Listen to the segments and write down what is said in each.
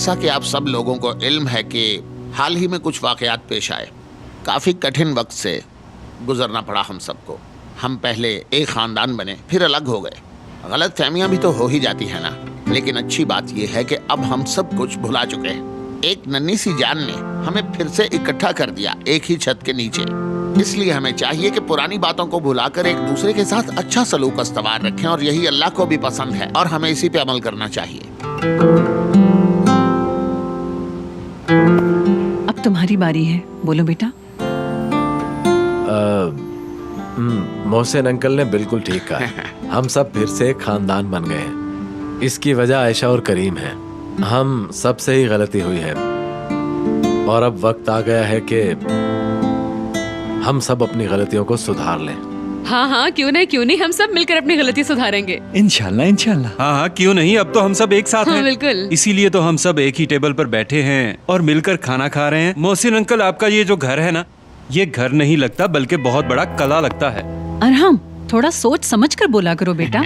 जैसा कि आप सब लोगों को इल्म है कि हाल ही में कुछ वाक़यात पेश आए। काफ़ी कठिन वक्त से गुजरना पड़ा हम सबको। हम पहले एक ख़ानदान बने, फिर अलग हो गए। गलत फहमियाँ भी तो हो ही जाती है ना, लेकिन अच्छी बात यह है कि अब हम सब कुछ भुला चुके हैं। एक नन्ही सी जान ने हमें फिर से इकट्ठा कर दिया एक ही छत के नीचे। इसलिए हमें चाहिए कि पुरानी बातों को भुलाकर एक दूसरे के साथ अच्छा सलूक अस्तवार रखें, और यही अल्लाह को भी पसंद है और हमें इसी पे अमल करना चाहिए। अब तुम्हारी बारी है, बोलो बेटा। मोहसिन अंकल ने बिल्कुल ठीक कहा। हम सब फिर से एक खानदान बन गए हैं। इसकी वजह आयशा और करीम है। हम सब से ही गलती हुई है और अब वक्त आ गया है कि हम सब अपनी गलतियों को सुधार लें। हाँ हाँ, क्यों नहीं, हम सब मिलकर अपनी गलती सुधारेंगे। इंशाल्लाह इंशाल्लाह। हाँ हाँ, क्यों नहीं, अब तो हम सब एक साथ हाँ, हैं। बिल्कुल। इसीलिए तो हम सब एक ही टेबल पर बैठे हैं और मिलकर खाना खा रहे हैं। मोहसिन अंकल, आपका ये जो घर है ना, ये घर नहीं लगता बल्कि बहुत बड़ा कला लगता है। अरहम, थोड़ा सोच समझ कर बोला करो बेटा।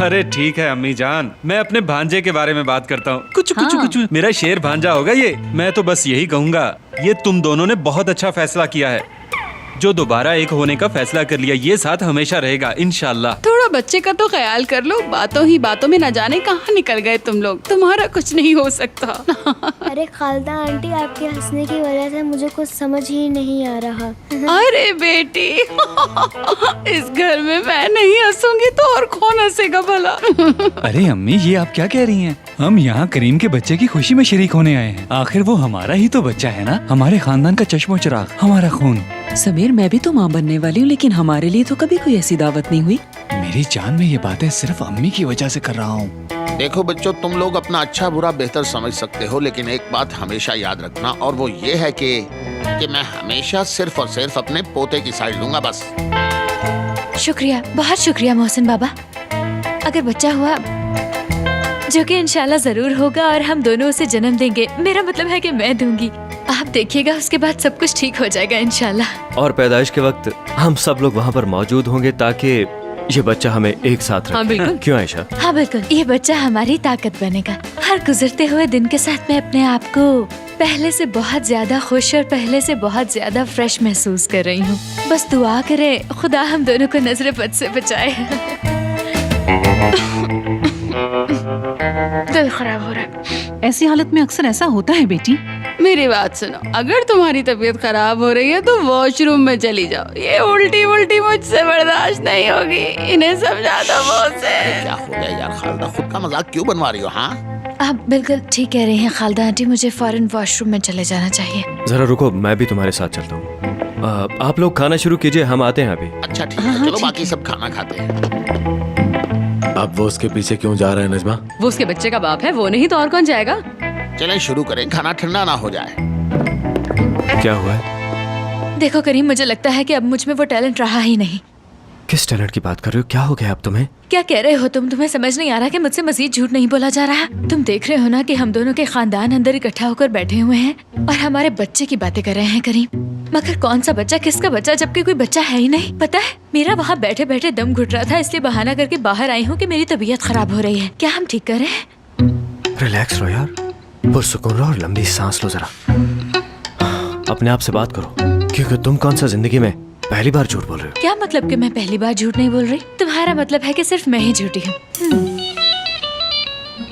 अरे ठीक है अम्मी जान, मैं अपने भांजे के बारे में बात करता हूँ। कुछ कुछ हाँ। कुछ मेरा शेर भांजा होगा ये। मैं तो बस यही कहूँगा, ये तुम दोनों ने बहुत अच्छा फैसला किया है। जो दोबारा एक होने का फैसला कर लिया, ये साथ हमेशा रहेगा इंशाल्लाह। थोड़ा बच्चे का तो ख्याल कर लो। बातों ही बातों में न जाने कहाँ निकल गए तुम लोग। तुम्हारा कुछ नहीं हो सकता। अरे खालदा आंटी, आपके हंसने की वजह से मुझे कुछ समझ ही नहीं आ रहा। अरे बेटी, इस घर में मैं नहीं हंसूंगी तो और कौन हंसेगा भला। अरे अम्मी, ये आप क्या कह रही हैं? हम यहाँ करीम के बच्चे की खुशी में शरीक होने आए हैं। आखिर वो हमारा ही तो बच्चा है ना, हमारे खानदान का चश्मो चिराग, हमारा खून। समीर, मैं भी तो माँ बनने वाली हूँ, लेकिन हमारे लिए तो कभी कोई ऐसी दावत नहीं हुई। मेरी जान, में ये बातें सिर्फ अम्मी की वजह से कर रहा हूँ। देखो बच्चों, तुम लोग अपना अच्छा बुरा बेहतर समझ सकते हो, लेकिन एक बात हमेशा याद रखना, और वो ये है कि मैं हमेशा सिर्फ और सिर्फ अपने पोते की साइड लूंगा, बस। शुक्रिया, बहुत शुक्रिया मोहसिन बाबा। अगर बच्चा हुआ, जो कि इंशाल्लाह जरूर होगा, और हम दोनों उसे जन्म देंगे, मेरा मतलब है कि मैं दूंगी, आप देखिएगा उसके बाद सब कुछ ठीक हो जाएगा इंशाल्लाह। और पैदाइश के वक्त हम सब लोग वहाँ पर मौजूद होंगे ताकि ये बच्चा हमें एक साथ रखे। हाँ बिल्कुल। क्यों आयशा? हाँ बिल्कुल, ये बच्चा हमारी ताकत बनेगा। हर गुजरते हुए दिन के साथ मैं अपने आप को पहले से बहुत ज्यादा खुश और पहले से बहुत ज्यादा फ्रेश महसूस कर रही हूँ। बस दुआ करे खुदा हम दोनों को नजर बद से बचाए। दिल खराब हो रहा है। ऐसी हालत में अक्सर ऐसा होता है बेटी। मेरी बात सुनो, अगर तुम्हारी तबीयत खराब हो रही है तो वॉशरूम में चली जाओ। ये उल्टी उल्टी मुझसे बर्दाश्त नहीं होगी। इन्हें समझा दो मोहसिन। क्या हो गया यार खालदा, खुद का मजाक क्यों बनवा रही हो? हाँ, आप बिल्कुल ठीक कह रही हैं खालदा आंटी, मुझे फौरन वॉशरूम में चले जाना चाहिए। जरा रुको, मैं भी तुम्हारे साथ चलता हूँ। आप लोग खाना शुरू कीजिए, हम आते हैं अभी। अच्छा ठीक है, चलो बाकी सब खाना खाते हैं। अब वो उसके पीछे क्यों जा रहा है नजमा? वो उसके बच्चे का बाप है, वो नहीं तो और कौन जाएगा। चलें शुरू करें, खाना ठंडा ना हो जाए। क्या हुआ है? देखो करीम, मुझे लगता है कि अब मुझ में वो टैलेंट रहा ही नहीं। किस टैलेंट की बात कर रहे हो? क्या हो गया अब तुम्हें? क्या कह रहे हो तुम? तुम्हें समझ नहीं आ रहा कि मुझसे मजीद झूठ नहीं बोला जा रहा? तुम देख रहे हो ना कि हम दोनों के खानदान अंदर इकट्ठा होकर बैठे हुए हैं और हमारे बच्चे की बातें कर रहे हैं करीम। मगर कौन सा बच्चा, किसका बच्चा, जबकि कोई बच्चा है ही नहीं। पता है, मेरा वहाँ बैठे बैठे दम घुट रहा था, इसलिए बहाना करके बाहर आई हूँ कि मेरी तबीयत खराब हो रही है। क्या हम ठीक कर रहे हैं? रिलैक्स रहो यार, पुरसुकून रहो और लंबी सांस लो। जरा अपने आप से बात करो, क्योंकि तुम कौन सा जिंदगी में पहली बार झूठ बोल रहे हो? क्या मतलब कि मैं पहली बार झूठ नहीं बोल रही? तुम्हारा मतलब है कि सिर्फ मैं ही झूठी हूँ?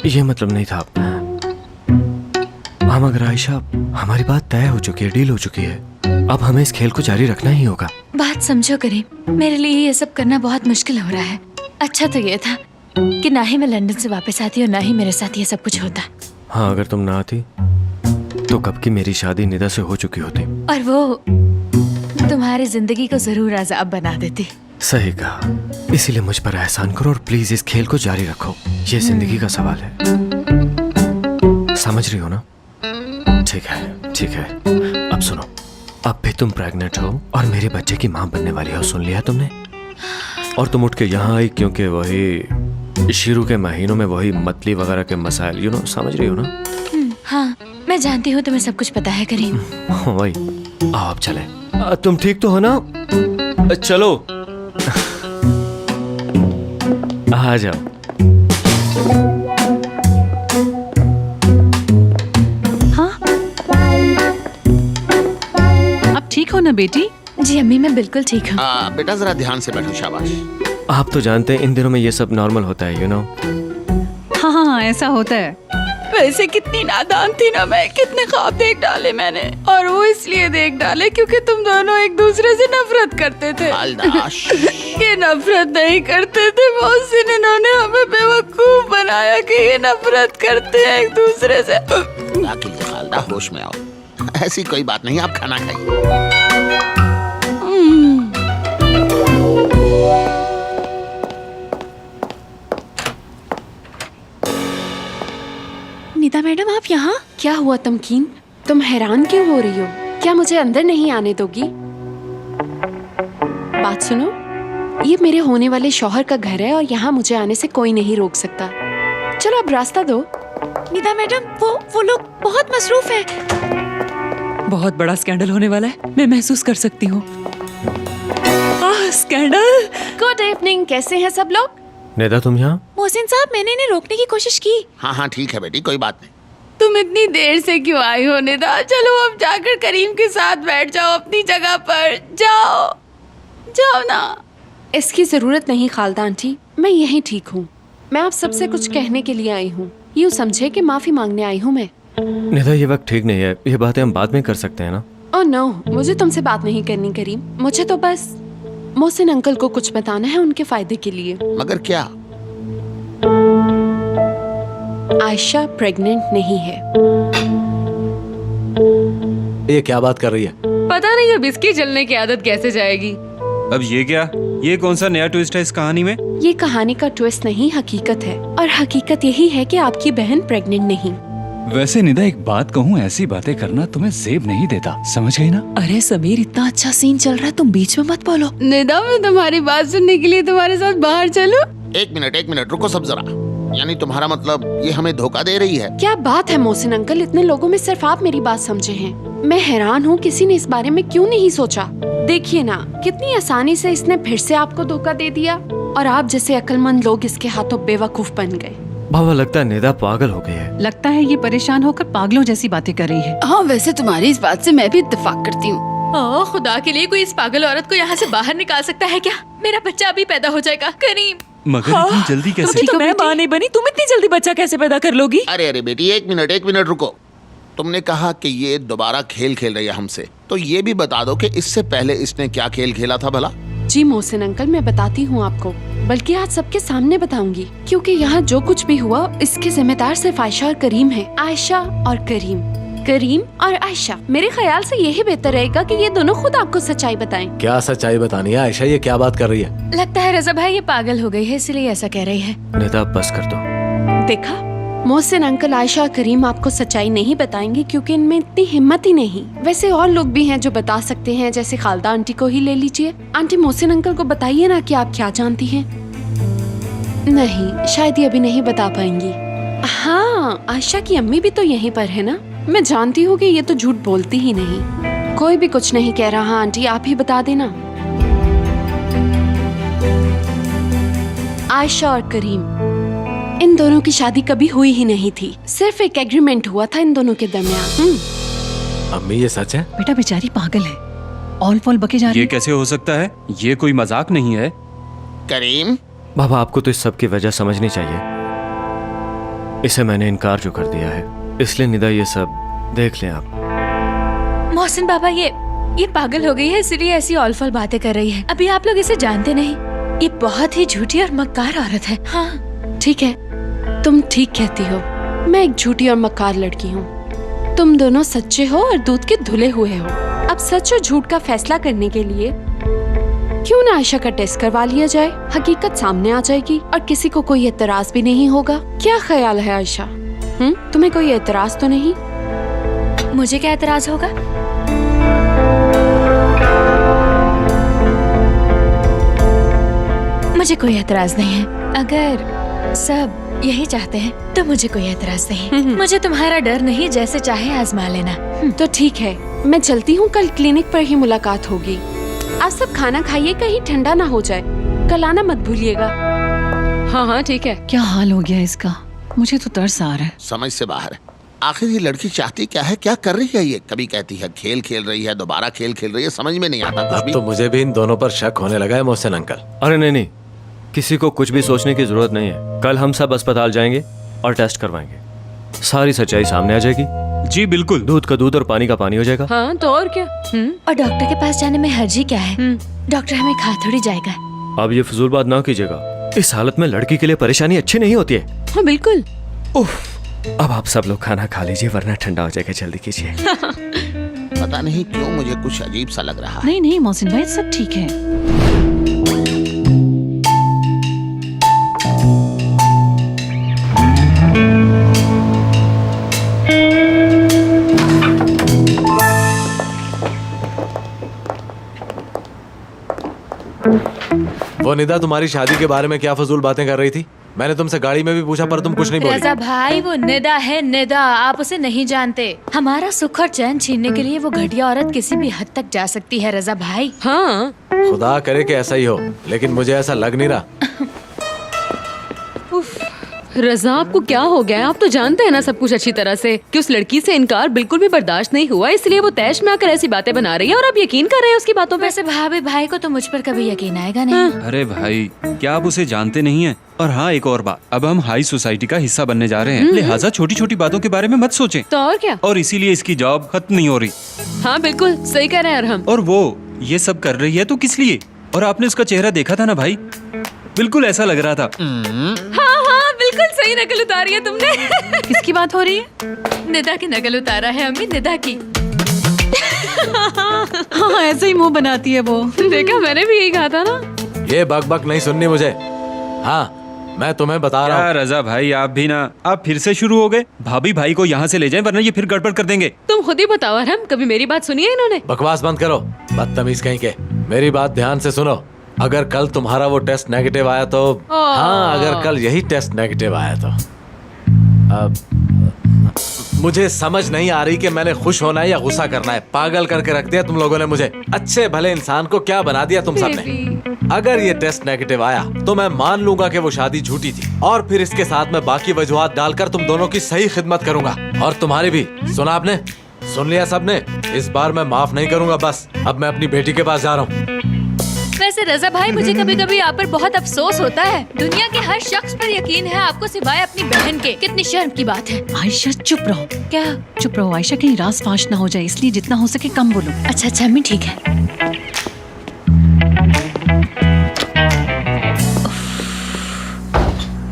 ये मतलब नहीं था। हाँ मगर आयशा, हमारी बात तय हो चुकी है, डील हो चुकी है। अब हमें इस खेल को जारी रखना ही होगा। बात समझो करीम, मेरे लिए ये सब करना बहुत मुश्किल हो रहा है। अच्छा तो ये था कि ना ही मैं लंदन से वापस आती और ना ही मेरे साथ ये सब कुछ होता। हाँ, अगर तुम ना आती तो कब की मेरी शादी निदा से हो चुकी होती और वो तुम्हारी जिंदगी को जरूर अज़ाब बना देती। सही कहा। इसीलिए मुझ पर एहसान करो और प्लीज इस खेल को जारी रखो। ये जिंदगी का सवाल है, समझ रही हो ना? ठीक है ठीक है। अब सुनो, अब भी तुम प्रेग्नेंट हो और मेरे बच्चे की माँ बनने वाली हो, सुन लिया तुमने? और तुम उठ के यहाँ आई क्योंकि वही शुरू के महीनों में वही मतली वगैरह के मसाइल, समझ रही हो ना? हाँ, मैं जानती हूँ तुम्हें सब कुछ पता है करीम। वही। आओ अब चले। तुम ठीक तो हो ना? चलो आ जाओ। ना बेटी? जी अम्मी, मैं बिल्कुल ठीक हूँ। बेटा जरा ध्यान से बैठो, शाबाश। आप तो जानते हैं इन दिनों में ये सब नॉर्मल होता है, यू नो। हाँ हाँ हाँ, ऐसा होता है। वैसे कितनी नादान थी ना मैं, कितने ख्वाब देख डाले मैंने, और वो इसलिए देख डाले क्योंकि तुम दोनों एक दूसरे से नफरत करते थे। खालदाश। ये नफरत नहीं करते थे मोहसिन, इन्होंने हमें बेवकूफ बनाया कि ये नफरत करते हैं एक दूसरे से। खालदा, होश में आओ। ऐसी कोई बात नहीं, आप खाना खाइए। निदा मैडम, आप यहाँ? क्या हुआ तमकीन? तुम हैरान क्यों हो रही हो? क्या मुझे अंदर नहीं आने दोगी? बात सुनो, ये मेरे होने वाले शौहर का घर है और यहाँ मुझे आने से कोई नहीं रोक सकता। चलो अब रास्ता दो। निदा मैडम, वो लोग बहुत मसरूफ हैं। बहुत बड़ा स्कैंडल होने वाला है, मैं महसूस कर सकती हूँ। स्कैंडल। गुड इवनिंग, कैसे हैं सब लोग? निदा, तुम यहाँ? मोहसिन साहब, मैंने इन्हें रोकने की कोशिश की। हाँ हाँ ठीक है बेटी, कोई बात नहीं। तुम इतनी देर से क्यों आई हो निदा? चलो अब जाकर करीम के साथ बैठ जाओ अपनी जगह पर। जाओ जाओ ना। इसकी जरूरत नहीं खालदा आंटी, मैं यहीं ठीक हूँ। मैं आप सबसे कुछ कहने के लिए आई हूँ। यूँ समझे कि माफी मांगने आई हूँ मैं। निदा, ये वक्त ठीक नहीं है, ये बातें हम बाद में कर सकते हैं ना? ओह नो, मुझे तुमसे बात नहीं करनी करीम। मुझे तो बस मोहसिन अंकल को कुछ बताना है उनके फायदे के लिए। मगर क्या? आयशा प्रेग्नेंट नहीं है। ये क्या बात कर रही है? पता नहीं अब इसकी जलने की आदत कैसे जाएगी। अब ये क्या? ये कौन सा नया ट्विस्ट है इस कहानी में? ये कहानी का ट्विस्ट नहीं, हकीकत है। और हकीकत यही है कि आपकी बहन प्रेग्नेंट नहीं। वैसे निदा, एक बात कहूँ, ऐसी बातें करना तुम्हें जेब नहीं देता, समझ गई ना? अरे समीर, इतना अच्छा सीन चल रहा है, तुम बीच में मत बोलो। निदा, मैं तुम्हारी बात सुनने के लिए तुम्हारे साथ बाहर चलूं? एक मिनट रुको सब जरा। यानी तुम्हारा मतलब ये हमें धोखा दे रही है? क्या बात है मोहसिन अंकल, इतने लोगों में सिर्फ आप मेरी बात समझे हैं। मैं हैरान हूँ, किसी ने इस बारे में क्यों नहीं सोचा। देखिए ना, कितनी आसानी से इसने फिर से आपको धोखा दे दिया और आप जैसे अक्लमंद लोग इसके हाथों बेवकूफ बन गए। बाबा, लगता है निदा पागल हो गई है। लगता है ये परेशान होकर पागलों जैसी बातें कर रही है। हाँ, वैसे तुम्हारी इस बात से मैं भी इत्तेफाक करती हूँ। ओह खुदा के लिए, कोई इस पागल औरत को यहाँ से बाहर निकाल सकता है क्या? मेरा बच्चा अभी पैदा हो जाएगा। करीम, मगर इतनी जल्दी कैसे? तो मैं माँ नहीं बनी, तुम इतनी जल्दी बच्चा कैसे पैदा कर लोगी? अरे बेटी, एक मिनट रुको। तुमने कहा कि ये दोबारा खेल खेल रही है हमसे, तो ये भी बता दो कि इससे पहले इसने क्या खेल खेला था भला? जी मोहसिन अंकल, मैं बताती हूँ आपको, बल्कि आज सबके सामने बताऊंगी, क्योंकि यहाँ जो कुछ भी हुआ इसके जिम्मेदार सिर्फ आयशा और करीम है। आयशा और करीम, करीम और आयशा। मेरे ख्याल से यही बेहतर रहेगा कि ये दोनों खुद आपको सच्चाई बताएं। क्या सच्चाई बतानी है आयशा? ये क्या बात कर रही है? लगता है रज़ा भाई ये पागल हो गई है, इसलिए ऐसा कह रही है। निदा, बस कर दो। देखा, मोहसिन अंकल, आयशा और करीम आपको सच्चाई नहीं बताएंगे क्योंकि इनमें इतनी हिम्मत ही नहीं। वैसे और लोग भी हैं जो बता सकते हैं, जैसे खालदा आंटी को ही ले लीजिए। आंटी, मोहसिन अंकल को बताइए ना कि आप क्या जानती हैं। नहीं, शायद ये अभी नहीं बता पाएंगी। हाँ, आयशा की अम्मी भी तो यहीं पर है ना। मैं जानती हूँ कि ये तो झूठ बोलती ही नहीं। कोई भी कुछ नहीं कह रहा। आंटी, आप ही बता देना। आयशा और करीम, इन दोनों की शादी कभी हुई ही नहीं थी। सिर्फ एक एग्रीमेंट हुआ था इन दोनों के दरमियान। अम्मी, ये सच है? बेटा बेचारी पागल है, ऑल फॉल बके जा रही ये है। कैसे हो सकता है? ये कोई मजाक नहीं है। करीम, बाबा, आपको तो इस सब की वजह समझनी चाहिए। इसे मैंने इनकार जो कर दिया है, इसलिए निदा ये सब देख लें आप। मोहसिन बाबा, ये पागल हो गई है, इसलिए ऐसी ऑलफल बातें कर रही है। अभी आप लोग इसे जानते नहीं। ये बहुत ही झूठी और मक्कार औरत है। हाँ ठीक है, तुम ठीक कहती हो। मैं एक झूठी और मक्कार लड़की हूँ। तुम दोनों सच्चे हो और दूध के धुले हुए हो। अब सच और झूठ का फैसला करने के लिए क्यों ना आयशा का टेस्ट करवा लिया जाए। हकीकत सामने आ जाएगी और किसी को कोई एतराज भी नहीं होगा। क्या ख्याल है आयशा? तुम्हें कोई एतराज तो नहीं? मुझे क्या एतराज होगा? मुझे कोई एतराज नहीं है। अगर सब यही चाहते हैं तो मुझे कोई एतराज नहीं। मुझे तुम्हारा डर नहीं, जैसे चाहे आजमा लेना। तो ठीक है, मैं चलती हूँ। कल क्लिनिक पर ही मुलाकात होगी। आप सब खाना खाइए, कहीं ठंडा ना हो जाए। कल आना मत भूलिएगा। हाँ हाँ ठीक है। क्या हाल हो गया इसका, मुझे तो तरस आ रहा है। समझ से बाहर है। आखिर ये लड़की चाहती क्या है, क्या कर रही है ये? कभी कहती है खेल खेल रही है, दोबारा खेल खेल रही है, समझ में नहीं आता कुछ अब भी। तो मुझे भी इन दोनों पर शक होने लगा है मोहसिन अंकल। अरे नहीं नहीं, किसी को कुछ भी सोचने की जरूरत नहीं है। कल हम सब अस्पताल जाएंगे और टेस्ट करवाएंगे, सारी सच्चाई सामने आ जाएगी। जी बिल्कुल। दूध का दूध और पानी का पानी हो जाएगा। हाँ तो और क्या। और डॉक्टर के पास जाने में हर्जी क्या है? डॉक्टर हमें खा थोड़ी जाएगा। अब ये फजूल बात ना कीजिएगा, इस हालत में लड़की के लिए परेशानी अच्छी नहीं होती है। हाँ बिल्कुल। उफ, अब आप सब लोग खाना खा लीजिए वरना ठंडा हो जाएगा, जल्दी कीजिए। पता नहीं क्यों मुझे कुछ अजीब सा लग रहा है। नहीं नहीं मोहसिन भाई, सब ठीक है। वो निदा तुम्हारी शादी के बारे में क्या फजूल बातें कर रही थी? मैंने तुमसे गाड़ी में भी पूछा पर तुम कुछ नहीं बोली। रजा भाई, वो निदा है निदा, आप उसे नहीं जानते। हमारा सुख और चैन छीनने के लिए वो घटिया औरत किसी भी हद तक जा सकती है रजा भाई। हाँ खुदा करे कि ऐसा ही हो, लेकिन मुझे ऐसा लग नहीं रहा। रजा, आपको क्या हो गया है? आप तो जानते हैं ना सब कुछ अच्छी तरह से कि उस लड़की से इनकार बिल्कुल भी बर्दाश्त नहीं हुआ, इसलिए वो तैश में आकर ऐसी बातें बना रही है और आप यकीन कर रहे हैं उसकी बातों पे। वैसे भाभी भाई को तो मुझ पर कभी यकीन आएगा नहीं। अरे भाई, क्या आप उसे जानते नहीं हैं? और हाँ, एक और बात, अब हम हाई सोसाइटी का हिस्सा बनने जा रहे हैं, लिहाजा छोटी छोटी बातों के बारे में मत सोचें। तो और क्या। और इसीलिए इसकी जॉब खत्म नहीं हो रही। हाँ बिल्कुल सही कह रहे हैं अरहम। और वो ये सब कर रही है तो किस लिए? और आपने उसका चेहरा देखा था ना भाई, बिल्कुल ऐसा लग रहा था। हाँ बिल्कुल सही नकल उतारी है तुमने। किसकी बात हो रही है? निदा की नकल उतारा है अम्मी, निदा की। हाँ ऐसे ही मुंह बनाती है वो। देखा, मैंने भी यही कहा था ना। ये बक बक नहीं सुननी मुझे। हाँ मैं तुम्हें बता रहा क्या हूँ। रजा भाई, आप भी ना, आप फिर से शुरू हो गए। भाभी भाई को यहाँ से ले जाएं वरना ये फिर गड़बड़ कर देंगे। तुम खुद ही बताओ अरहम, कभी मेरी बात सुनी है इन्होंने? बकवास बंद करो, बदतमीज कहीं के। मेरी बात ध्यान से सुनो। अगर कल तुम्हारा वो टेस्ट नेगेटिव आया तो, हाँ अगर कल यही टेस्ट नेगेटिव आया तो, अब मुझे समझ नहीं आ रही कि मैंने खुश होना है या गुस्सा करना है। पागल करके रख दिया तुम लोगों ने मुझे। अच्छे भले इंसान को क्या बना दिया तुम सबने। अगर ये टेस्ट नेगेटिव आया तो मैं मान लूंगा कि वो शादी झूठी थी, और फिर इसके साथ मैं बाकी वजूहात डालकर तुम दोनों की सही खिदमत करूंगा, और तुम्हारी भी। सुना आपने? सुन लिया सबने? इस बार मैं माफ नहीं करूंगा। बस अब मैं अपनी बेटी के पास जा रहा हूँ। वैसे रजा भाई, मुझे कभी कभी आप पर बहुत अफसोस होता है। दुनिया के हर शख्स पर यकीन है आपको सिवाय अपनी बहन के। कितनी शर्म की बात है। आयशा चुप रहो। क्या? चुप रहो आयशा, कहीं राज फाश ना हो जाए, इसलिए जितना हो सके कम बोलो। अच्छा अच्छा अम्मी, ठीक है।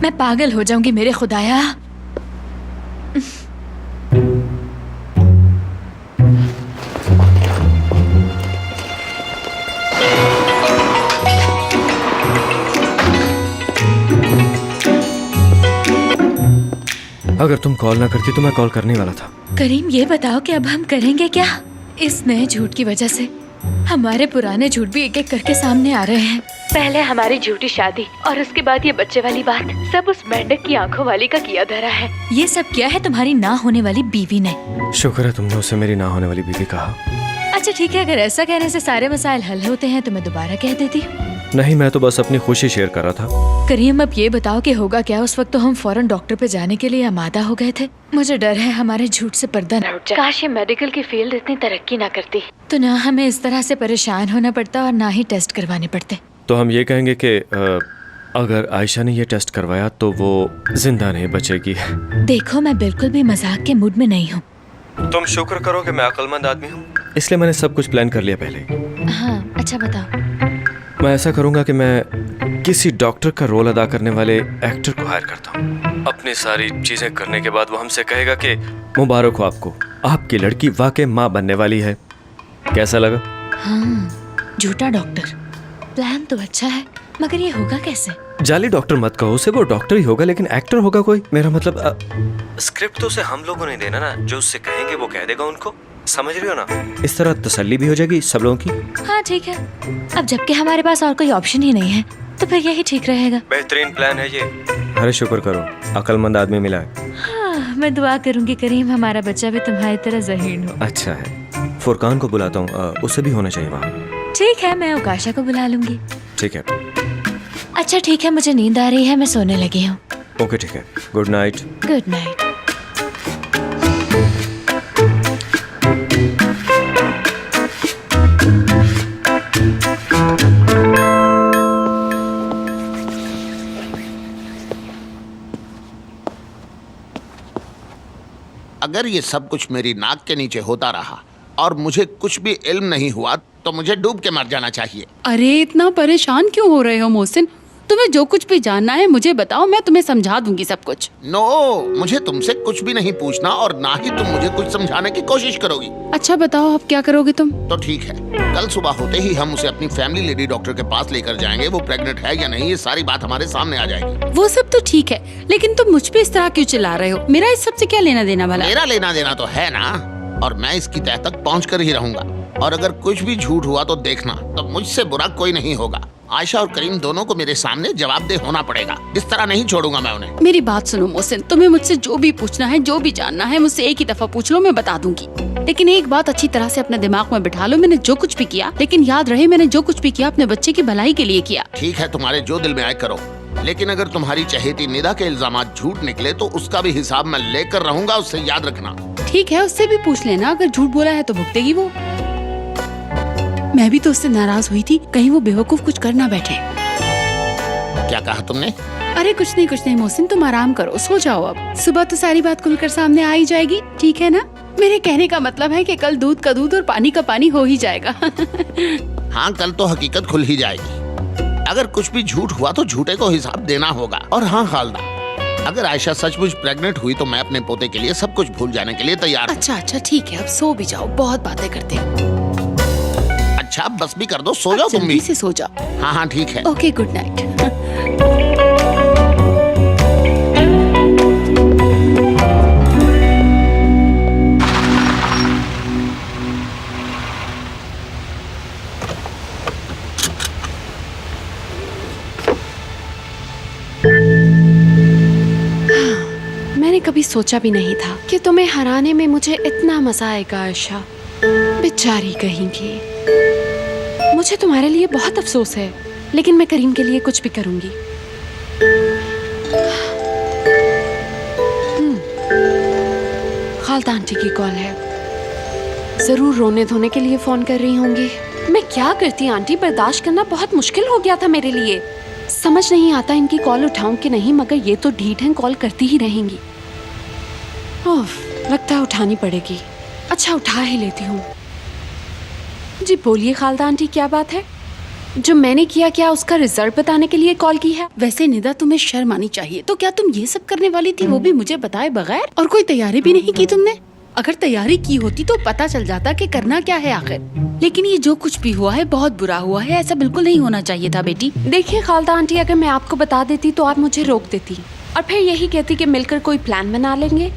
मैं पागल हो जाऊंगी मेरे खुदाया। अगर तुम कॉल ना करती तो मैं कॉल करने वाला था। करीम, ये बताओ कि अब हम करेंगे क्या? इस नए झूठ की वजह से हमारे पुराने झूठ भी एक एक करके सामने आ रहे हैं। पहले हमारी झूठी शादी और उसके बाद ये बच्चे वाली बात, सब उस मेंढक की आंखों वाली का किया धरा है। ये सब क्या है तुम्हारी ना होने वाली बीवी ने। शुक्र है तुमने उसे मेरी ना होने वाली बीवी कहा। अच्छा ठीक है, अगर ऐसा कहने से सारे मसाइल हल होते हैं तो मैं दोबारा कह देती हूँ। नहीं, मैं तो बस अपनी खुशी शेयर कर रहा था। करीम, अब ये बताओ कि होगा क्या? उस वक्त तो हम फौरन डॉक्टर पे जाने के लिए आमादा हो गए थे। मुझे डर है हमारे झूठ से पर्दा न उठ जाए। काश ये मेडिकल की फील्ड इतनी तरक्की ना करती तो ना हमें इस तरह से परेशान होना पड़ता और ना ही टेस्ट करवाने पड़ते। तो हम ये कहेंगे कि अगर आयशा ने ये टेस्ट करवाया तो वो जिंदा नहीं बचेगी। देखो, मैं बिल्कुल भी मजाक के मूड में नहीं हूँ। तुम शुक्र करो कि मैं अक्लमंद आदमी हूँ, इसलिए मैंने सब कुछ प्लान कर लिया पहले। हाँ अच्छा बताओ। मैं ऐसा करूंगा कि मैं किसी डॉक्टर का रोल अदा करने वाले एक्टर को हायर करता हूँ। अपनी सारी चीजें करने के बाद वो हमसे कहेगा कि मुबारक हो आपको, आपकी लड़की वाकई माँ बनने वाली है। कैसा लगा? हाँ, झूठा डॉक्टर, प्लान तो अच्छा है, मगर ये होगा कैसे? जाली डॉक्टर मत कहो उसे, वो डॉक्टर ही होगा लेकिन एक्टर होगा कोई। मेरा मतलब स्क्रिप्ट तो उसे हम लोगों ने देना ना, जो उससे कहेंगे वो कह देगा उनको। समझ रही हो ना? इस तरह तसल्ली भी हो जाएगी सब लोगों की। हाँ ठीक है, अब जबकि हमारे पास और कोई ऑप्शन ही नहीं है तो फिर यही ठीक रहेगा। बेहतरीन प्लान है ये। अरे शुक्र करो, अक्लमंद आदमी मिला है। हाँ, मैं दुआ करूंगी करीम हमारा बच्चा भी तुम्हारी तरह ज़हीन हो। अच्छा है, फुरकान को बुलाता हूँ, उसे भी होना चाहिए वहाँ। ठीक है, मैं उकाशा को बुला लूंगी। ठीक है। अच्छा ठीक है, मुझे नींद आ रही है, मैं सोने लगी हूँ। ओके ठीक है, गुड नाइट। Good night. अगर ये सब कुछ मेरी नाक के नीचे होता रहा और मुझे कुछ भी इल्म नहीं हुआ तो मुझे डूब के मर जाना चाहिए। अरे इतना परेशान क्यों हो रहे हो मोहसिन? तुम्हें जो कुछ भी जानना है मुझे बताओ, मैं तुम्हें समझा दूंगी सब कुछ। नो, मुझे तुमसे कुछ भी नहीं पूछना और ना ही तुम मुझे कुछ समझाने की कोशिश करोगी। अच्छा बताओ अब क्या करोगे तुम? तो ठीक है, कल सुबह होते ही हम उसे अपनी फैमिली लेडी डॉक्टर के पास लेकर जाएंगे। वो प्रेग्नेंट है या नहीं ये सारी बात हमारे सामने आ जाएगी। वो सब तो ठीक है, लेकिन तुम मुझ पे इस तरह क्यों चिल्ला रहे हो? मेरा इस सब से क्या लेना देना भला? मेरा लेना देना तो है ना, और मैं इसकी तह तक पहुँच कर ही रहूंगा। और अगर कुछ भी झूठ हुआ तो देखना, तो मुझसे बुरा कोई नहीं होगा। आयशा और करीम दोनों को मेरे सामने जवाबदेह होना पड़ेगा। इस तरह नहीं छोड़ूंगा मैं उन्हें। मेरी बात सुनो मोहसिन, तुम्हें मुझसे जो भी पूछना है, जो भी जानना है, मुझसे एक ही दफा पूछ लो, मैं बता दूंगी। लेकिन एक बात अच्छी तरह से अपने दिमाग में बिठा लो, मैंने जो कुछ भी किया, लेकिन याद रहे मैंने जो कुछ भी किया अपने बच्चे की भलाई के लिए किया। ठीक है, तुम्हारे जो दिल में आए करो, लेकिन अगर तुम्हारी चहेती निदा के इल्जामात झूठ निकले तो उसका भी हिसाब मैं लेकर रहूंगा, उससे याद रखना। ठीक है, उससे भी पूछ लेना, अगर झूठ बोला है तो भुगतेगी वो। मैं भी तो उससे नाराज हुई थी, कहीं वो बेवकूफ कुछ कर ना बैठे। क्या कहा तुमने? अरे कुछ नहीं मोहसिन, तुम आराम करो, सो जाओ अब। सुबह तो सारी बात खुलकर सामने आ ही जाएगी, ठीक है ना? मेरे कहने का मतलब है कि कल दूध का दूध और पानी का पानी हो ही जाएगा। हाँ, कल तो हकीकत खुल ही जाएगी। अगर कुछ भी झूठ हुआ तो झूठे को हिसाब देना होगा। और हाँ खालदा, अगर आयशा सचमुच प्रेग्नेंट हुई तो मैं अपने पोते के लिए सब कुछ भूल जाने के लिए तैयार हूँ। अच्छा ठीक है, अब सो भी जाओ, बहुत बातें करते हैं। अच्छा बस भी कर दो, सो जाओ तुम भी। जल्दी से सो जाओ। हाँ ठीक है। Okay, good night. मैंने कभी सोचा भी नहीं था कि तुम्हें हराने में मुझे इतना मजा आएगा आयशा। बेचारी कहेंगी। मुझे तुम्हारे लिए बहुत अफसोस है, लेकिन मैं करीम के लिए कुछ भी करूंगी। खालदा आंटी की कॉल है, जरूर रोने धोने के लिए फोन कर रही होंगी। मैं क्या करती आंटी, बर्दाश्त करना बहुत मुश्किल हो गया था मेरे लिए। समझ नहीं आता इनकी कॉल उठाऊं कि नहीं, मगर ये तो ढीठ हैं, कॉल करती ही रहेंगी। लगता है उठानी पड़ेगी। अच्छा उठा ही लेती हूँ। जी बोलिए खालदा आंटी, क्या बात है? जो मैंने किया क्या उसका रिजल्ट बताने के लिए कॉल की है? वैसे निदा तुम्हें शर्म आनी चाहिए, तो क्या तुम ये सब करने वाली थी वो भी मुझे बताए बगैर? और कोई तैयारी भी नहीं की तुमने? अगर तैयारी की होती तो पता चल जाता कि करना क्या है आखिर। लेकिन ये जो कुछ भी हुआ है बहुत बुरा हुआ है, ऐसा बिल्कुल नहीं होना चाहिए था बेटी। देखिए खालदा आंटी, अगर मैं आपको बता देती तो आप मुझे रोक देती और फिर यही कहती कि मिलकर कोई प्लान बना लेंगे।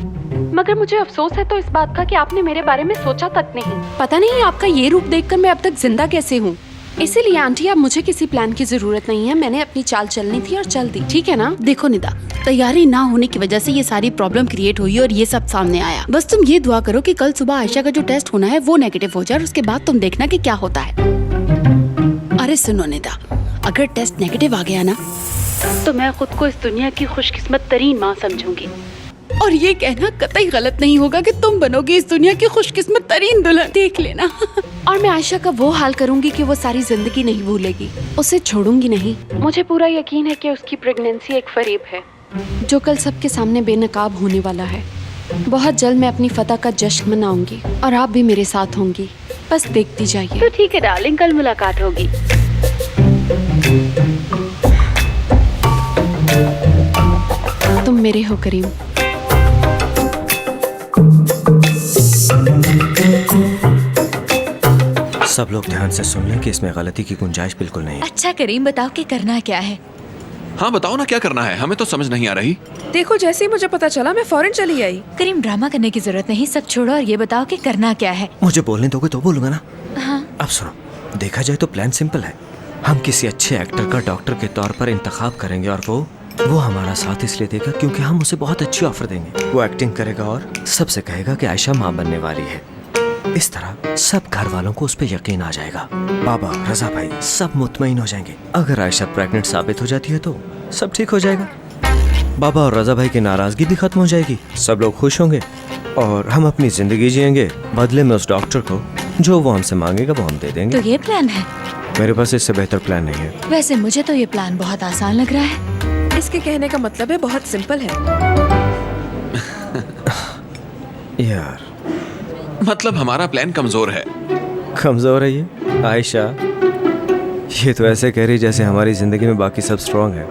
मगर मुझे अफसोस है तो इस बात का कि आपने मेरे बारे में सोचा तक नहीं। पता नहीं आपका ये रूप देखकर मैं अब तक जिंदा कैसे हूँ। इसीलिए आंटी अब मुझे किसी प्लान की जरूरत नहीं है, मैंने अपनी चाल चलनी थी और चल दी, ठीक है ना? देखो निदा, तैयारी ना होने की वजह से ये सारी प्रॉब्लम क्रिएट हुई और ये सब सामने आया। बस तुम ये दुआ करो कि कल सुबह आयशा का जो टेस्ट होना है वो नेगेटिव हो जाए और उसके बाद तुम देखना कि क्या होता है। अरे सुनो निदा, अगर टेस्ट नेगेटिव आ गया ना तो मैं खुद को इस दुनिया की खुशकिस्मत तरीन माँ समझूंगी। और ये कहना कतई गलत नहीं होगा कि तुम बनोगी इस दुनिया की खुशकिस्मत तरीन दुल्हन, देख लेना। और मैं आयशा का वो हाल करूंगी कि वो सारी जिंदगी नहीं भूलेगी, उसे छोड़ूंगी नहीं। मुझे पूरा यकीन है कि उसकी प्रेगनेंसी एक फरेब है जो कल सबके सामने बेनकाब होने वाला है। बहुत जल्द मैं अपनी फतह का जश्न मनाऊंगी और आप भी मेरे साथ होंगी, बस देखती जाइए। तो ठीक है डार्लिंग, कल मुलाकात होगी। तुम मेरे हो करीम। सब लोग ध्यान से सुन लें कि इसमें गलती की गुंजाइश बिल्कुल नहीं है। अच्छा करीम, बताओ कि करना क्या है? हाँ बताओ ना, क्या करना है? हमें तो समझ नहीं आ रही। देखो जैसे ही मुझे पता चला मैं फौरन चली आई। करीम, ड्रामा करने की जरूरत नहीं, सब छोड़ो और ये बताओ कि करना क्या है। मुझे बोलने दोगे तो बोलूंगा ना। हाँ। अब सुनो, देखा जाए तो प्लान सिंपल है। हम किसी अच्छे एक्टर का डॉक्टर के तौर पर इंतखाब करेंगे और वो हमारा साथ इसलिए देगा क्योंकि हम उसे बहुत अच्छी ऑफर देंगे। वो एक्टिंग करेगा और सबसे कहेगा कि आयशा माँ बनने वाली है। इस तरह सब घर वालों को उस पर यकीन आ जाएगा। बाबा, रजा भाई सब मुतमईन हो जाएंगे। अगर आयशा प्रेग्नेंट साबित हो जाती है तो सब ठीक हो जाएगा। बाबा और रजा भाई की नाराजगी भी खत्म हो जाएगी, सब लोग खुश होंगे और हम अपनी जिंदगी जिएंगे। बदले में उस डॉक्टर को जो वो हमसे मांगेगा वो हम दे देंगे। तो ये प्लान है? मेरे पास इससे बेहतर प्लान नहीं है। वैसे मुझे तो ये प्लान बहुत आसान लग रहा है। इसके कहने का मतलब है बहुत सिंपल है। यार मतलब हमारा प्लान कमजोर है। कमजोर है ये? आयशा, ये तो ऐसे कह रही जैसे हमारी जिंदगी में बाकी सब स्ट्रांग है।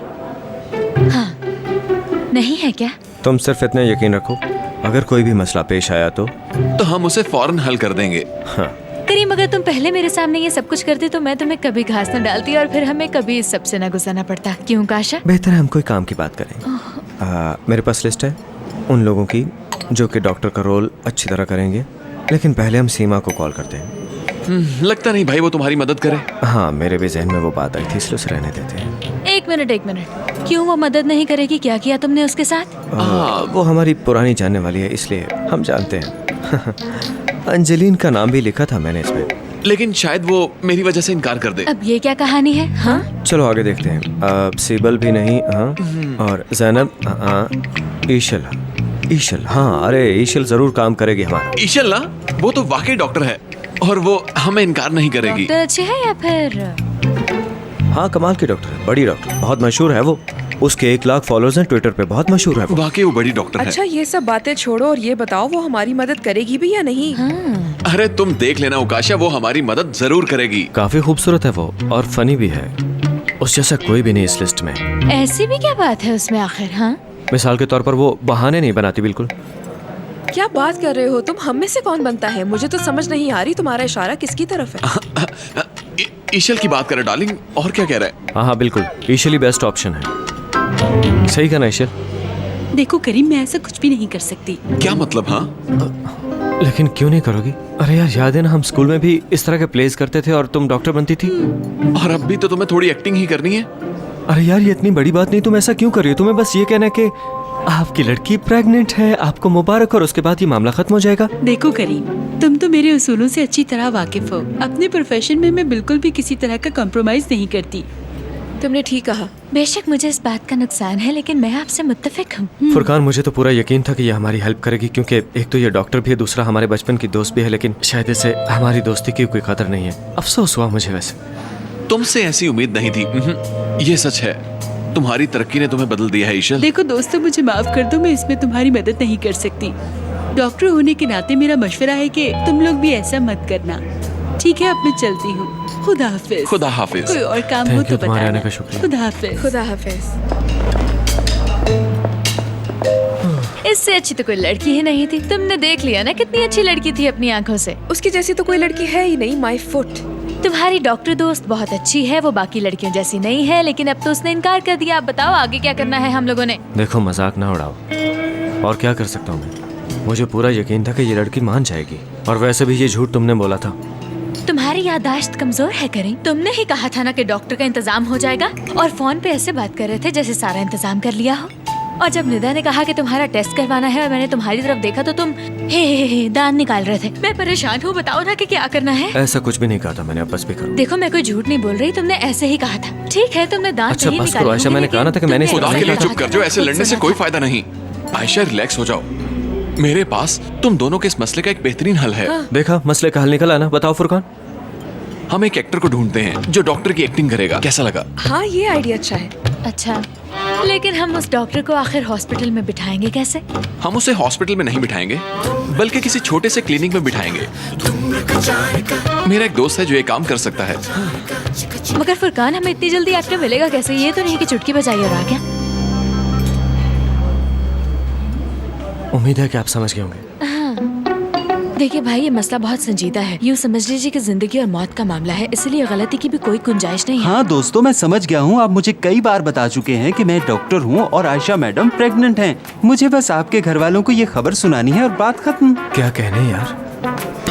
हाँ, नहीं है क्या? तुम सिर्फ इतना यकीन रखो, अगर कोई भी मसला पेश आया तो हम उसे फौरन हल कर देंगे। हाँ। करीम, अगर तुम पहले मेरे सामने ये सब कुछ करते तो मैं तुम्हें कभी घास न डालती और फिर हमें कभी इस सबसे न गुजरना पड़ता। क्यों काशा? बेहतर है हम कोई काम की बात करें। मेरे पास लिस्ट है उन लोगों की जो कि डॉक्टर का रोल अच्छी तरह करेंगे, लेकिन पहले हम सीमा को कॉल करते हैं। लगता नहीं भाई वो तुम्हारी मदद करे। हाँ, मेरे भी जहन में वो बात आई थी, इसलिए उसे रहने देते हैं। एक मिनट, क्यों वो मदद नहीं करेगी? क्या किया तुमने उसके साथ? वो हमारी पुरानी जानने वाली है, इसलिए हम जानते हैं। अंजलीन का नाम भी लिखा था मैंने इसमें, लेकिन शायद वो मेरी वजह से इनकार कर दे। अब ये क्या कहानी है? हाँ, चलो आगे देखते हैं। सीबल भी नहीं, हाँ, और जैनब, हाँ, ईशल, हाँ, अरे ईशल जरूर काम करेगी हमारा। ईशल ना, वो तो वाकई डॉक्टर है और वो हमें इनकार नहीं करेगी। डॉक्टर अच्छे है या फिर? हाँ, कमाल की डॉक्टर है, बड़ी डॉक्टर, बहुत मशहूर है वो। उसके 1 लाख फॉलोअर्स हैं ट्विटर पे, बहुत मशहूर है वो। वाकई वो बड़ी डॉक्टर है। अच्छा, ये सब बातें छोड़ो और ये बताओ वो हमारी मदद करेगी भी या नहीं? हाँ। अरे तुम देख लेना उकाशा, वो हमारी मदद जरूर करेगी। काफी खूबसूरत है वो और फनी भी है, उस जैसा कोई भी नहीं इस लिस्ट में। ऐसी भी क्या बात है उसमें आखिर? हाँ, मिसाल के तौर पर वो बहाने नहीं बनाती बिल्कुल। क्या बात कर रहे हो तुम? हम में से कौन बनता है? मुझे तो समझ नहीं आ रही तुम्हारा इशारा किसकी तरफ है। ईशल की बात करे डार्लिंग, और क्या कह रहा है? हाँ हाँ बिल्कुल, ईशल ही बेस्ट ऑप्शन है। सही कहा ना ईशल? देखो करीम, मैं ऐसा कुछ भी नहीं कर सकती। क्या मतलब? हाँ, लेकिन क्यों नहीं करोगी? अरे यार, याद है ना हम स्कूल में भी इस तरह के प्लेस करते थे और तुम डॉक्टर बनती थी। और अब भी तो तुम्हें थोड़ी एक्टिंग ही करनी है। अरे यार, ये इतनी बड़ी बात नहीं, तुम ऐसा क्यों कर रही हो? तुम्हें बस ये कहना है कि आपकी लड़की प्रेग्नेंट है, आपको मुबारक, और उसके बाद ये मामला खत्म हो जाएगा। देखो करीम, तुम तो मेरे उसूलों से अच्छी तरह वाकिफ हो। अपने प्रोफेशन में मैं बिल्कुल भी किसी तरह का कॉम्प्रोमाइज नहीं करती। तुमने ठीक कहा। बेशक मुझे इस बात का नुकसान है, लेकिन मैं आपसे मुत्तफिक हूँ। फुरकान, मुझे तो पूरा यकीन था कि ये हमारी हेल्प करेगी, क्योंकि एक तो ये डॉक्टर भी है, दूसरा हमारे बचपन की दोस्त भी है, लेकिन शायद इसे हमारी दोस्ती की कोई कदर नहीं है। अफसोस हुआ मुझे वैसे। तुमसे ऐसी उम्मीद नहीं थी। ये सच है, तुम्हारी तरक्की ने तुम्हें बदल दिया है ईशल। देखो दोस्तों, मुझे माफ कर दो, मैं इसमें तुम्हारी मदद नहीं कर सकती। डॉक्टर होने के नाते मेरा मशवरा है कि तुम लोग भी ऐसा मत करना। ठीक है, अब मैं चलती हूँ। खुदा हाफिज। खुदा हाफिज। कोई और काम हो Thank तो you, तुम्हारे आने बताना। का शुक्रिया। खुदा हाफिज। खुदा हाफिज। इससे अच्छी तो कोई लड़की ही नहीं थी। तुमने देख लिया ना कितनी अच्छी लड़की थी अपनी आंखों से। उसकी जैसी तो कोई लड़की है ही नहीं। My foot. तुम्हारी डॉक्टर दोस्त बहुत अच्छी है, वो बाकी लड़कियों जैसी नहीं है, लेकिन अब तो उसने इनकार कर दिया। अब बताओ आगे क्या करना है हम लोगों ने? देखो, मजाक ना उड़ाओ, और क्या कर सकता हूँ मैं? मुझे पूरा यकीन था कि ये लड़की मान जाएगी, और वैसे भी ये झूठ तुमने बोला था। तुम्हारी याददाश्त कमजोर है करीम। तुमने ही कहा था ना कि डॉक्टर का इंतजाम हो जाएगा, और फोन पे ऐसे बात कर रहे थे जैसे सारा इंतजाम कर लिया हो। और जब निदा ने कहा कि तुम्हारा टेस्ट करवाना है और मैंने तुम्हारी तरफ देखा तो तुम हे दांत निकाल रहे थे। मैं परेशान हूँ, बताओ ना कि क्या करना है। ऐसा कुछ भी नहीं कहा था मैंने, अब बस भी करो। देखो मैं कोई झूठ नहीं बोल रही, तुमने ऐसे ही कहा था। ठीक है, तुमने दांत अच्छा, नहीं बस निकाले करो आयशा, होंगे, मैंने कहा ना था कि मैंने इस तुमने खुदा के लिए ऐसे चुप कर जाओ, ऐसे खुद लड़ने से सुना कोई था। फायदा नहीं। आयशा रिलैक्स हो जाओ, मेरे पास तुम दोनों के इस मसले का एक बेहतरीन हल है। देखा, मसले का हल निकला ना। बताओ फुरकान। हम एक एक्टर को ढूंढते हैं जो डॉक्टर की एक्टिंग करेगा। कैसा लगा? हाँ, ये आइडिया अच्छा है। अच्छा, लेकिन हम उस डॉक्टर को आखिर हॉस्पिटल में बिठाएंगे कैसे? हम उसे हॉस्पिटल में नहीं बिठाएंगे, बल्कि किसी छोटे से क्लिनिक में बिठाएंगे। मेरा एक दोस्त है जो ये काम कर सकता है। मगर फुरकान, हमें इतनी जल्दी एक्टर मिलेगा कैसे? ये तो नहीं कि चुटकी बजाई और आ गया। उम्मीद है कि आप समझ गए होंगे। देखिए भाई, ये मसला बहुत संजीदा है। यूँ समझ लीजिए कि जिंदगी और मौत का मामला है, इसलिए गलती की भी कोई गुंजाइश नहीं है। हाँ दोस्तों, मैं समझ गया हूँ। आप मुझे कई बार बता चुके हैं कि मैं डॉक्टर हूँ और आयशा मैडम प्रेग्नेंट हैं। मुझे बस आपके घर वालों को ये खबर सुनानी है और बात खत्म। क्या कहने यार,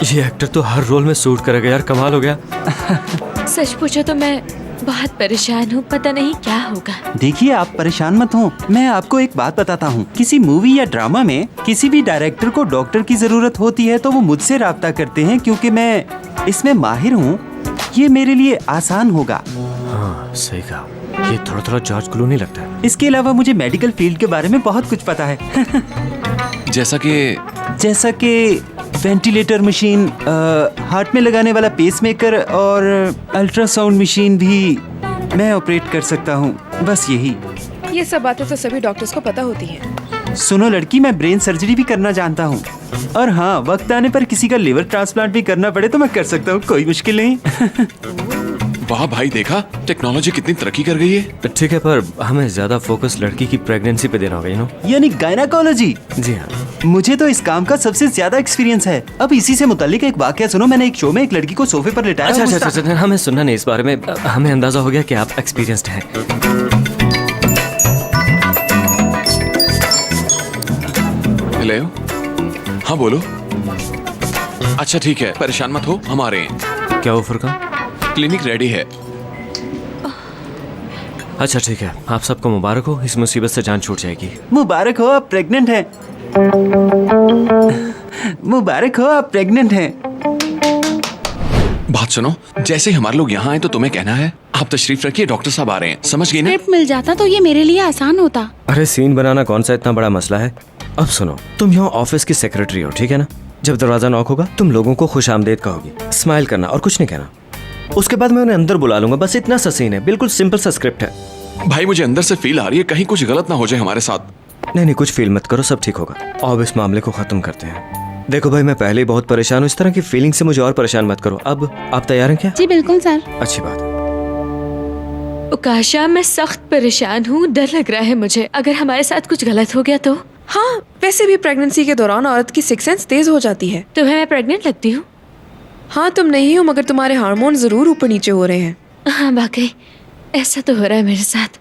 ये एक्टर तो हर रोल में सूट करेगा यार, कमाल हो गया। सच पूछो तो मैं बहुत परेशान हूँ, पता नहीं क्या होगा। देखिए, आप परेशान मत हो, मैं आपको एक बात बताता हूँ। किसी मूवी या ड्रामा में किसी भी डायरेक्टर को डॉक्टर की जरूरत होती है तो वो मुझसे राब्ता करते हैं, क्योंकि मैं इसमें माहिर हूँ। ये मेरे लिए आसान होगा। हाँ सही कहा, ये थोड़ा थोड़ा जॉर्ज क्लूनी लगता है। इसके अलावा मुझे मेडिकल फील्ड के बारे में बहुत कुछ पता है। जैसा कि वेंटिलेटर मशीन, हार्ट में लगाने वाला पेसमेकर और अल्ट्रासाउंड मशीन भी मैं ऑपरेट कर सकता हूँ। बस यही। ये सब बातें तो सभी डॉक्टर्स को पता होती हैं। सुनो लड़की, मैं ब्रेन सर्जरी भी करना जानता हूँ। और हाँ, वक्त आने पर किसी का लिवर ट्रांसप्लांट भी करना पड़े तो मैं कर सकता हूँ, कोई मुश्किल नहीं। वाह भाई, देखा टेक्नोलॉजी कितनी तरक्की कर गई है। ठीक है, पर हमें ज्यादा फोकस लड़की की प्रेगनेंसी पे देना होगा, यू नो। यानी गायनाकोलॉजी? जी हाँ। मुझे तो इस काम का सबसे ज्यादा एक्सपीरियंस है। अब इसी से मुतालिक एक वाकया सुनो। मैंने एक शो में एक लड़की को सोफे पर लिटाया। अच्छा, हमें सुनना नहीं इस बारे में। हमें अंदाजा हो गया कि आप एक्सपीरियंस्ड हैं। हेलो, हाँ बोलो। अच्छा ठीक है, परेशान मत हो, हम आ रहे हैं। क्या हो फुरकान? क्लिनिक रेडी है। अच्छा ठीक है, आप सबको मुबारक हो, इस मुसीबत से जान छूट जाएगी। मुबारक हो, आप प्रेग्नेंट हैं। मुबारक हो, आप प्रेग्नेंट हैं। बात सुनो, जैसे ही हमारे लोग यहाँ आए तो तुम्हें कहना है आप तशरीफ रखिए, डॉक्टर साहब आ रहे हैं, समझ गई ना? स्क्रिप्ट मिल जाता तो ये मेरे लिए आसान होता। अरे सीन बनाना कौन सा इतना बड़ा मसला है। अब सुनो, तुम यहाँ ऑफिस की सेक्रेटरी हो, ठीक है ना? जब दरवाजा नॉक होगा तुम लोगों को खुश आमदेद कहोगी, स्माइल करना और कुछ नहीं कहना। उसके बाद मैं उन्हें अंदर बुला लूंगा, बस इतना सा सीन है, बिल्कुल सिंपल सा स्क्रिप्ट है। भाई मुझे अंदर से फील आ रही है कहीं कुछ गलत ना हो जाए हमारे साथ। नहीं, कुछ फील मत करो, सब ठीक होगा। अब इस मामले को खत्म करते हैं। देखो भाई, मैं पहले ही बहुत परेशान हूँ, इस तरह की फीलिंग से मुझे और परेशान मत करो। अब आप तैयार हैं क्या? जी बिल्कुल सर। अच्छी बात है। उकाशा, मैं सख्त परेशान हूँ, डर लग रहा है मुझे, अगर हमारे साथ कुछ गलत हो गया तो। हाँ, वैसे भी प्रेगनेंसी के दौरान औरत की सिक्स सेंस तेज हो जाती है। तुम्हें मैं प्रेग्नेंट लगती हूँ? हाँ, तुम नहीं हो, मगर तुम्हारे हार्मोन जरूर ऊपर नीचे हो रहे हैं। हाँ वाकई ऐसा तो हो रहा है मेरे साथ।